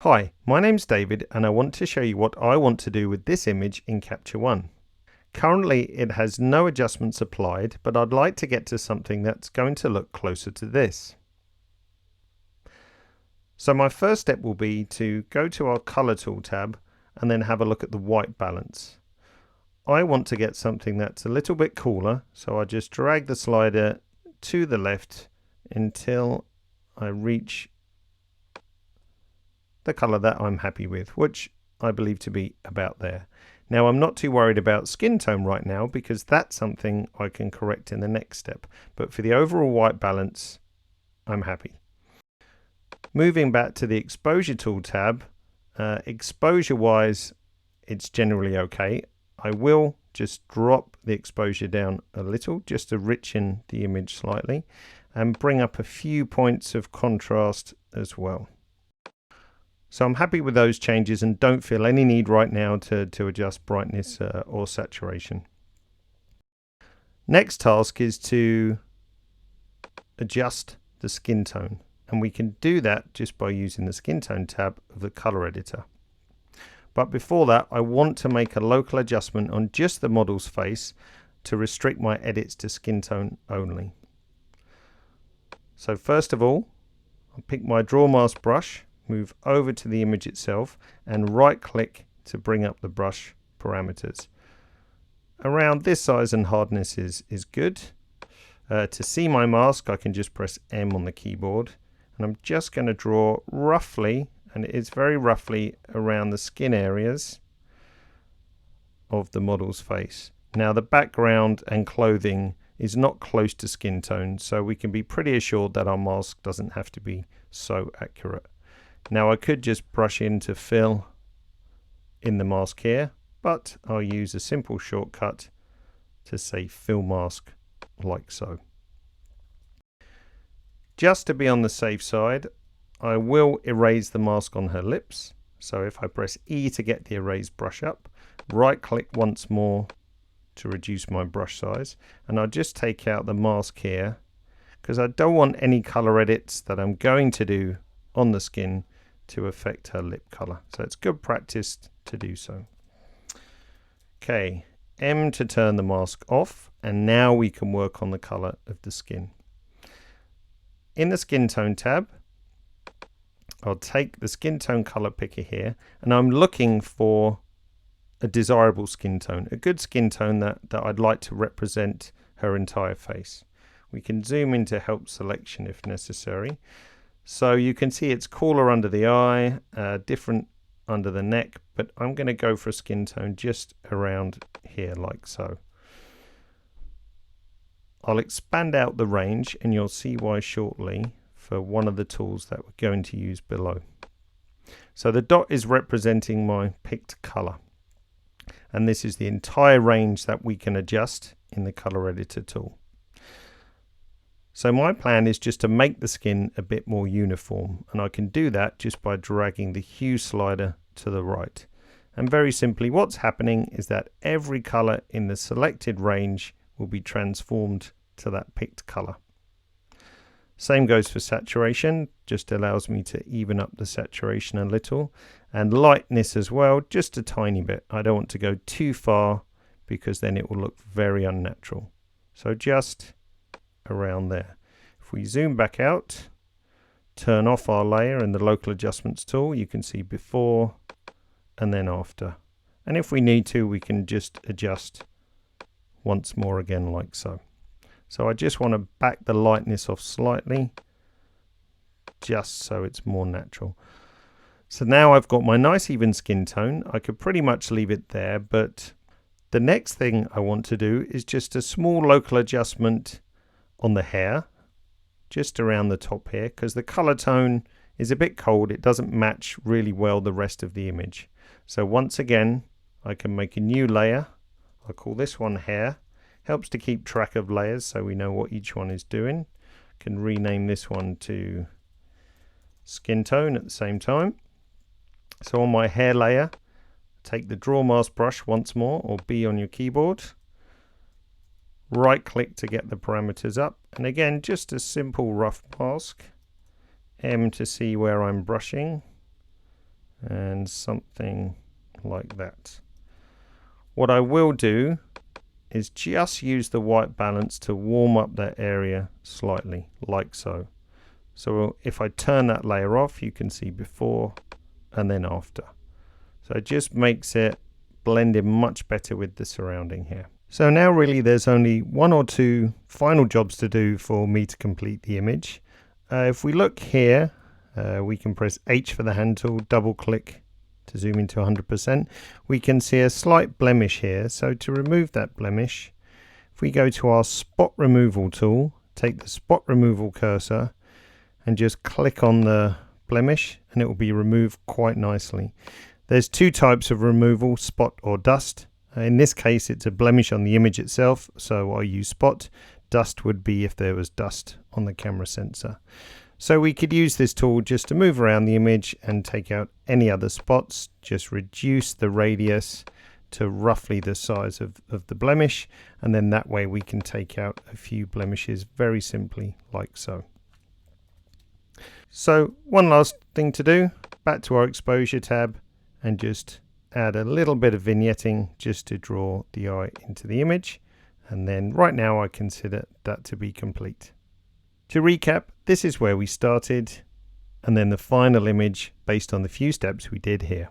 Hi, my name's David and I want to show you what I want to do with this image in Capture One. Currently it has no adjustments applied, but I'd like to get to something that's going to look closer to this. So my first step will be to go to our Color Tool tab and then have a look at the white balance. I want to get something that's a little bit cooler, so I just drag the slider to the left until I reach the color that I'm happy with, which I believe to be about there. Now I'm not too worried about skin tone right now because that's something I can correct in the next step, but for the overall white balance I'm happy. Moving back to the exposure tool tab, exposure wise it's generally okay. I will just drop the exposure down a little just to richen the image slightly and bring up a few points of contrast as well. So I'm happy with those changes and don't feel any need right now to adjust brightness or saturation. Next task is to adjust the skin tone, and we can do that just by using the skin tone tab of the color editor. But before that, I want to make a local adjustment on just the model's face to restrict my edits to skin tone only. So first of all, I'll pick my draw mask brush, move over to the image itself and right click to bring up the brush parameters. Around this size and hardness is good. To see my mask I can just press M on the keyboard and I'm just going to draw roughly, and it's very roughly, around the skin areas of the model's face. Now the background and clothing is not close to skin tone, so we can be pretty assured that our mask doesn't have to be so accurate. Now I could just brush in to fill in the mask here, but I'll use a simple shortcut to say fill mask like so. Just to be on the safe side, I will erase the mask on her lips. So if I press E to get the erase brush up, right click once more to reduce my brush size, and I'll just take out the mask here because I don't want any color edits that I'm going to do on the skin to affect her lip color. So it's good practice to do so. Okay, M to turn the mask off, and now we can work on the color of the skin. In the skin tone tab, I'll take the skin tone color picker here, and I'm looking for a desirable skin tone, a good skin tone that I'd like to represent her entire face. We can zoom into help selection if necessary. So you can see it's cooler under the eye, different under the neck, but I'm going to go for a skin tone just around here like so. I'll expand out the range and you'll see why shortly for one of the tools that we're going to use below. So the dot is representing my picked color, and this is the entire range that we can adjust in the color editor tool. So my plan is just to make the skin a bit more uniform, and I can do that just by dragging the hue slider to the right. And very simply what's happening is that every color in the selected range will be transformed to that picked color. Same goes for saturation, just allows me to even up the saturation a little, and lightness as well, just a tiny bit. I don't want to go too far because then it will look very unnatural. So just around there. If we zoom back out, turn off our layer in the local adjustments tool, you can see before and then after. And if we need to, we can just adjust once more again like so. So I just want to back the lightness off slightly, just so it's more natural. So now I've got my nice even skin tone. I could pretty much leave it there, but the next thing I want to do is just a small local adjustment on the hair, just around the top here, because the color tone is a bit cold. It doesn't match really well the rest of the image. So once again, I can make a new layer. I'll call this one hair. Helps to keep track of layers so we know what each one is doing. Can rename this one to skin tone at the same time. So on my hair layer, take the draw mask brush once more, or B on your keyboard. Right click to get the parameters up, and again just a simple rough mask. M to see where I'm brushing, and something like that. What I will do is just use the white balance to warm up that area slightly, like so. So if I turn that layer off, you can see before and then after. So it just makes it blend in much better with the surrounding here. So now really there's only one or two final jobs to do for me to complete the image. If we look here, we can press H for the hand tool, double click to zoom into 100%. We can see a slight blemish here. So to remove that blemish, if we go to our spot removal tool, take the spot removal cursor and just click on the blemish and it will be removed quite nicely. There's two types of removal, spot or dust. In this case it's a blemish on the image itself, so I use spot. Dust would be if there was dust on the camera sensor. So we could use this tool just to move around the image and take out any other spots. Just reduce the radius to roughly the size of the blemish, and then that way we can take out a few blemishes very simply like so. So one last thing to do, back to our exposure tab and just add a little bit of vignetting just to draw the eye into the image, and then right now I consider that to be complete. To recap, this is where we started, and then the final image based on the few steps we did here.